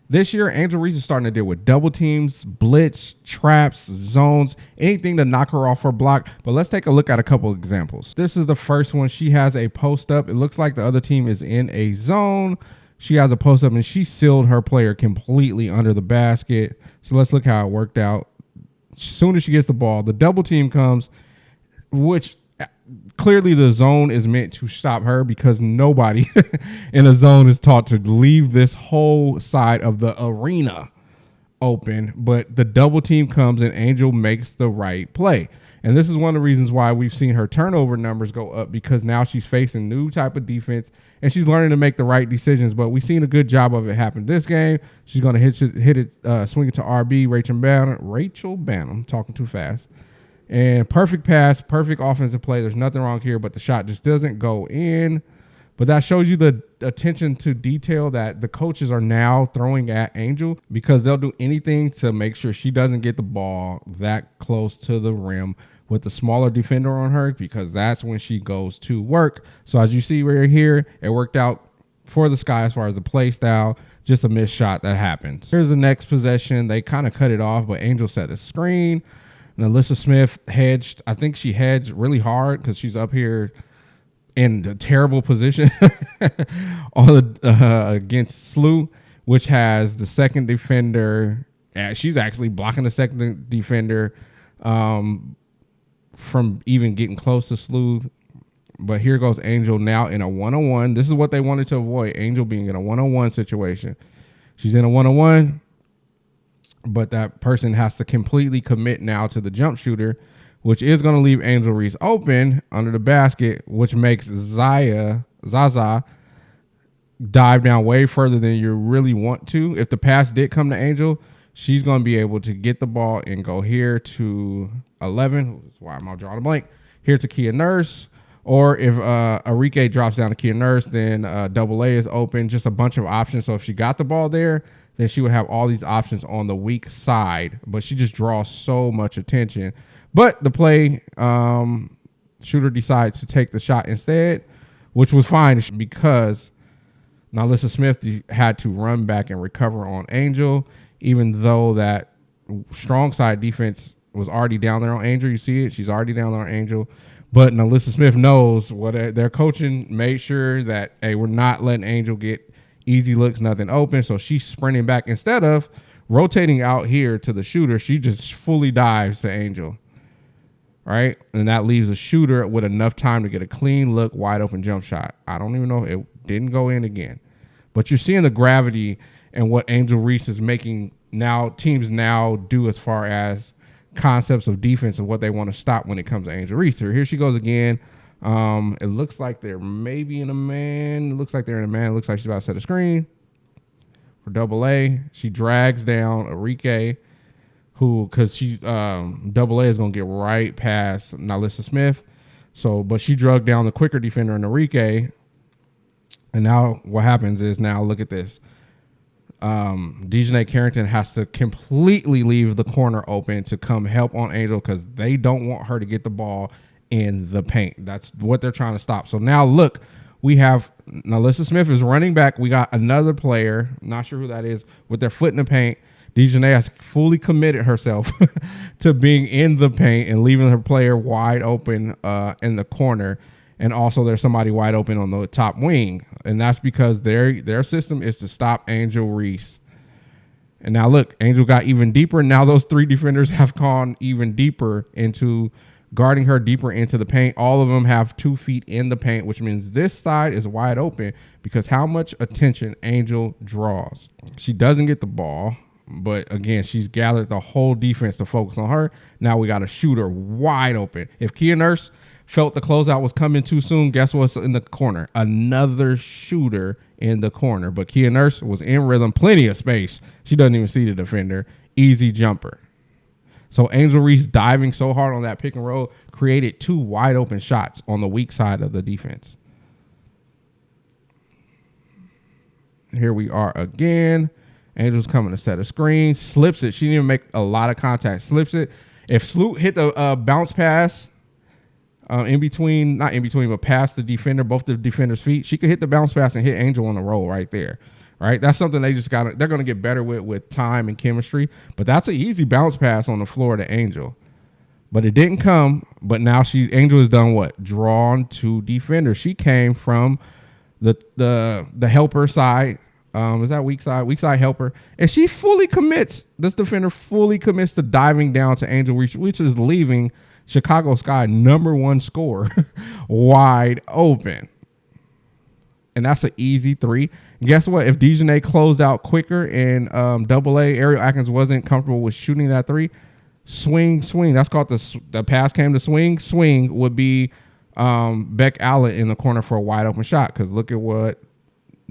This year, Angel Reese is starting to deal with double teams, blitz, traps, zones, anything to knock her off her block. But let's take a look at a couple examples. This is the first one. She has a post up. It looks like the other team is in a zone. She has a post up and she sealed her player completely under the basket. So let's look how it worked out. As soon as she gets the ball, the double team comes, which clearly the zone is meant to stop her because nobody in a zone is taught to leave this whole side of the arena open. But the double team comes and Angel makes the right play. And this is one of the reasons why we've seen her turnover numbers go up, because now she's facing new type of defense and she's learning to make the right decisions. But we've seen a good job of it happen this game. She's going to hit it, swing it to RB, Rachel Banham, talking too fast. And perfect pass, perfect offensive play. There's nothing wrong here, but the shot just doesn't go in. But that shows you the attention to detail that the coaches are now throwing at Angel, because they'll do anything to make sure she doesn't get the ball that close to the rim with the smaller defender on her, because that's when she goes to work. So as you see right here, it worked out for the Sky as far as the play style, just a missed shot that happens. Here's the next possession. They kind of cut it off, but Angel set a screen. And Alyssa Smith hedged. I think she hedged really hard because she's up here in a terrible position against Slew, which has the second defender. She's actually blocking the second defender from even getting close to Slew. But here goes Angel now in a one-on-one. This is what they wanted to avoid, Angel being in a one-on-one situation. She's in a one-on-one, but that person has to completely commit now to the jump shooter, which is going to leave Angel Reese open under the basket, which makes Zaza dive down way further than you really want to. If the pass did come to Angel, she's going to be able to get the ball and go here to 11. Why am I drawing a blank? Here to Kia Nurse. Or if Arike drops down to Kia Nurse, then double A is open. Just a bunch of options. So if she got the ball there, then she would have all these options on the weak side. But she just draws so much attention. But the play, shooter decides to take the shot instead, which was fine because Alyssa Smith had to run back and recover on Angel, even though that strong side defense was already down there on Angel. You see it? She's already down there on Angel. But Alyssa Smith knows what their coaching made sure that, hey, we're not letting Angel get easy looks, nothing open. So she's sprinting back. Instead of rotating out here to the shooter, she just fully dives to Angel. Right? And that leaves the shooter with enough time to get a clean look, wide open jump shot. I don't even know. It didn't go in again. But you're seeing the gravity and what Angel Reese is making now, teams now do as far as concepts of defense and what they want to stop when it comes to Angel Reese. So here she goes again. It looks like they're maybe in a man. It looks like they're in a man. It looks like she's about to set a screen for double A. She drags down Arike, who, because she double A is going to get right past Alyssa Smith. So, but she drug down the quicker defender in Arike. And now what happens is, now look at this. Dejanay Carrington has to completely leave the corner open to come help on Angel because they don't want her to get the ball in the paint. That's what they're trying to stop. So now look, we have Alyssa Smith is running back. We got another player, not sure who that is, with their foot in the paint. Dejanay has fully committed herself to being in the paint and leaving her player wide open in the corner. And also there's somebody wide open on the top wing. And that's because their system is to stop Angel Reese. And now look, Angel got even deeper. Now those three defenders have gone even deeper into guarding her deeper into the paint. All of them have 2 feet in the paint, which means this side is wide open because how much attention Angel draws. She doesn't get the ball, but again, she's gathered the whole defense to focus on her. Now we got a shooter wide open. If Kia Nurse felt the closeout was coming too soon, guess what's in the corner? Another shooter in the corner. But Kia Nurse was in rhythm, plenty of space. She doesn't even see the defender. Easy jumper. So Angel Reese diving so hard on that pick and roll created 2 wide open shots on the weak side of the defense. Here we are again. Angel's coming to set a screen, slips it. She didn't even make a lot of contact. Slips it. If Sloot hit the bounce pass, not in between, but past the defender, both the defender's feet, she could hit the bounce pass and hit Angel on the roll right there. right? That's something they're going to get better with time and chemistry. But that's an easy bounce pass on the floor to Angel. But it didn't come. But now Angel has done what? Drawn to defender. She came from the helper side. Is that weak side? Weak side helper. And she fully commits. This defender fully commits to diving down to Angel Reese, which is leaving Chicago Sky #1 scorer wide open. And that's an easy 3. And guess what? If Dejanay closed out quicker and AA Ariel Atkins wasn't comfortable with shooting that 3, swing. That's called the pass came to swing. Swing would be Beck Allen in the corner for a wide open shot. Because look at what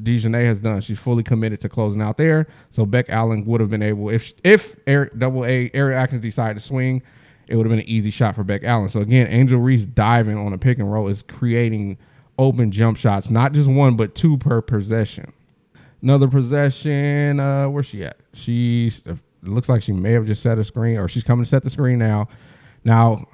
Dejanay has done. She's fully committed to closing out there. So Beck Allen would have been able, if AA Ariel Atkins decided to swing, it would have been an easy shot for Beck Allen. So again, Angel Reese diving on a pick and roll is creating open jump shots, not just 1 but 2 per possession. Another possession, where's she at? It looks like she may have just set a screen, or she's coming to set the screen now. Now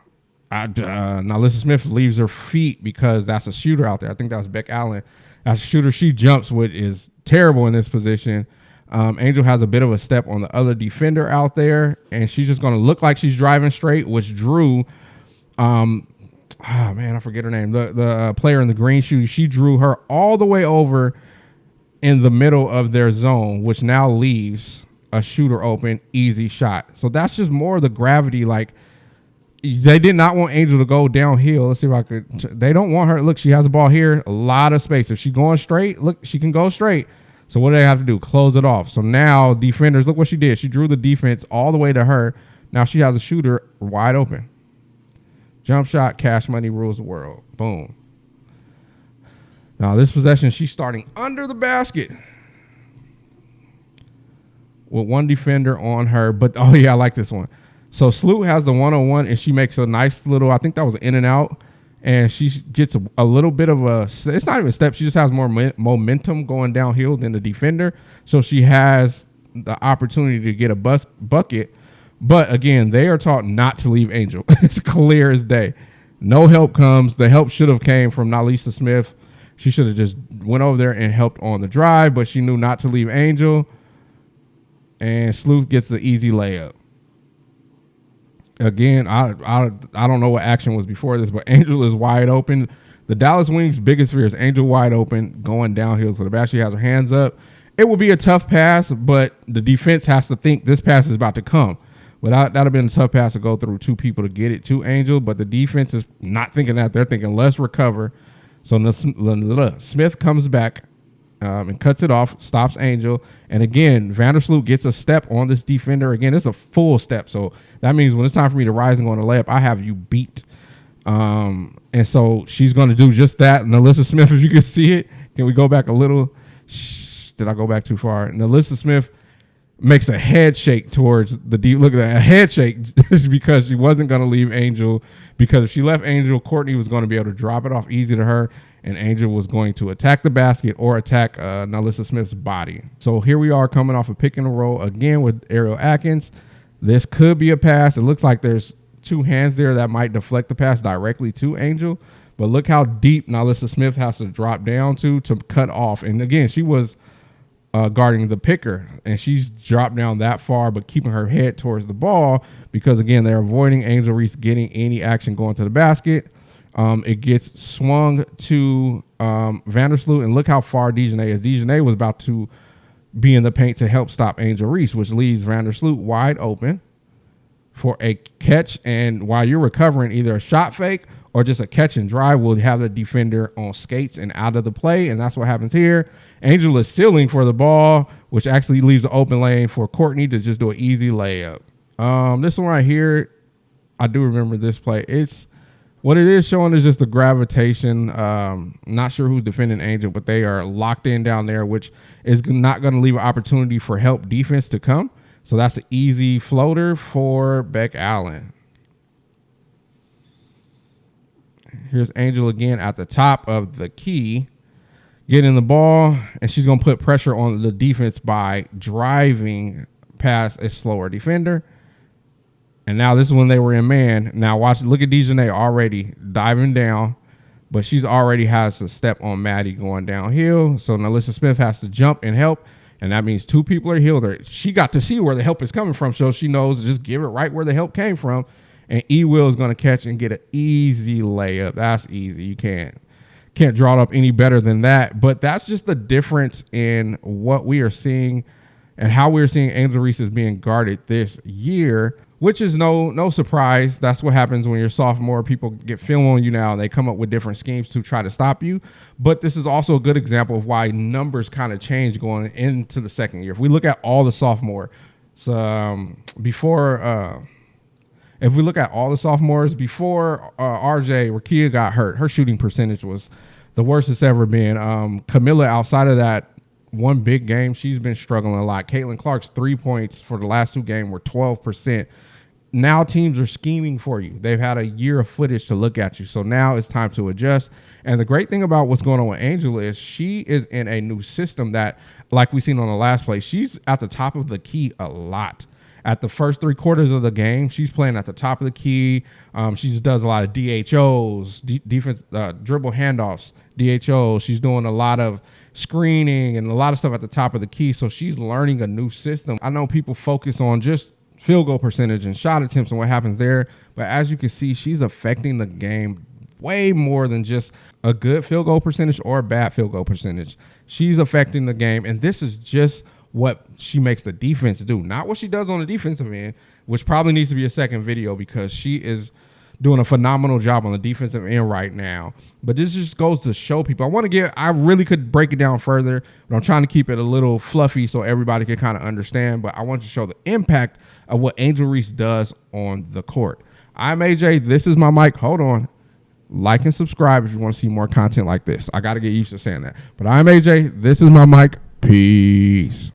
Alyssa Smith leaves her feet because that's a shooter out there. I think that was Beck Allen. That's a shooter she jumps with, is terrible in this position. Angel has a bit of a step on the other defender out there, and she's just going to look like she's driving straight, which drew, I forget her name. The player in the green shoes, she drew her all the way over in the middle of their zone, which now leaves a shooter open, easy shot. So that's just more of the gravity. Like, they did not want Angel to go downhill. Let's see if I could. They don't want her. Look, she has the ball here, a lot of space. If she's going straight, look, she can go straight. So what do they have to do? Close it off. So now defenders, look what she did. She drew the defense all the way to her. Now she has a shooter wide open. Jump shot, cash money rules the world. Boom. Now this possession, she's starting under the basket with 1 defender on her. But, oh, yeah, I like this one. So Sloot has the 1-on-1, and she makes a nice little, I think that was an in and out. And she gets a little bit of it's not even a step. She just has more momentum going downhill than the defender. So she has the opportunity to get a bucket. But again, they are taught not to leave Angel. It's clear as day. No help comes. The help should have came from Nalisa Smith. She should have just went over there and helped on the drive, but she knew not to leave Angel. And Sleuth gets the easy layup. Again, I don't know what action was before this, but Angel is wide open. The Dallas Wings' biggest fear is Angel wide open, going downhill. So the basket, she has her hands up. It will be a tough pass, but the defense has to think this pass is about to come. That would have been a tough pass to go through 2 people to get it to Angel, but the defense is not thinking that. They're thinking, let's recover. So Smith comes back and cuts it off, stops Angel. And again, Vandersloot gets a step on this defender. Again, it's a full step. So that means when it's time for me to rise and go on a layup, I have you beat. And so she's going to do just that. Nalissa Smith, if you can see it, can we go back a little? Did I go back too far? Nalissa Smith makes a head shake towards the deep. Look at that, a head shake because she wasn't going to leave Angel, because if she left Angel, Courtney was going to be able to drop it off easy to her, and Angel was going to attack the basket or attack Nalissa Smith's body. So here we are coming off a pick and roll again with Ariel Atkins. This could be a pass. It looks like there's 2 hands there that might deflect the pass directly to Angel, but look how deep Nalissa Smith has to drop down to cut off. And again, she was guarding the picker, and she's dropped down that far, but keeping her head towards the ball because, again, they're avoiding Angel Reese getting any action going to the basket. It gets swung to Vandersloot, and look how far Dejanay is. Dejanay was about to be in the paint to help stop Angel Reese, which leaves Vandersloot wide open for a catch. And while you're recovering, either a shot fake or just a catch and drive will have the defender on skates and out of the play, and that's what happens here. Angel is sealing for the ball, which actually leaves the open lane for Courtney to just do an easy layup. This one right here, I do remember this play. It's what it is showing is just the gravitation. Not sure who's defending Angel, but they are locked in down there, which is not going to leave an opportunity for help defense to come. So that's an easy floater for Beck Allen. Here's Angel again at the top of the key, getting the ball, and she's going to put pressure on the defense by driving past a slower defender. And now this is when they were in man. Now look at Dejanay already diving down, but she's already has a step on Maddie going downhill. So Nalissa Smith has to jump and help. And that means 2 people are healed. She got to see where the help is coming from, so she knows to just give it right where the help came from. And E-Will is going to catch and get an easy layup. That's easy. You can't draw it up any better than that. But that's just the difference in what we are seeing and how we're seeing Angel Reese is being guarded this year, which is no surprise. That's what happens when you're sophomore. People get film on you now, and they come up with different schemes to try to stop you. But this is also a good example of why numbers kind of change going into the second year. If we look at all the sophomore, if we look at all the sophomores before RJ, Rakia got hurt, her shooting percentage was the worst it's ever been. Camilla, outside of that one big game, she's been struggling a lot. Caitlin Clark's 3 points for the last 2 games were 12%. Now teams are scheming for you. They've had a year of footage to look at you. So now it's time to adjust. And the great thing about what's going on with Angela is she is in a new system that, like we seen on the last play, she's at the top of the key a lot. At the first 3 quarters of the game, she's playing at the top of the key. She just does a lot of DHOs, defense, dribble handoffs, DHOs. She's doing a lot of screening and a lot of stuff at the top of the key. So she's learning a new system. I know people focus on just field goal percentage and shot attempts and what happens there. But as you can see, she's affecting the game way more than just a good field goal percentage or a bad field goal percentage. She's affecting the game. And this is just what she makes the defense do, not what she does on the defensive end, which probably needs to be a second video because she is doing a phenomenal job on the defensive end right now. But this just goes to show people. I really could break it down further, but I'm trying to keep it a little fluffy so everybody can kind of understand. But I want to show the impact of what Angel Reese does on the court. I'm AJ. This is my mic. Hold on. Like and subscribe if you want to see more content like this. I got to get used to saying that. But I'm AJ. This is my mic. Peace.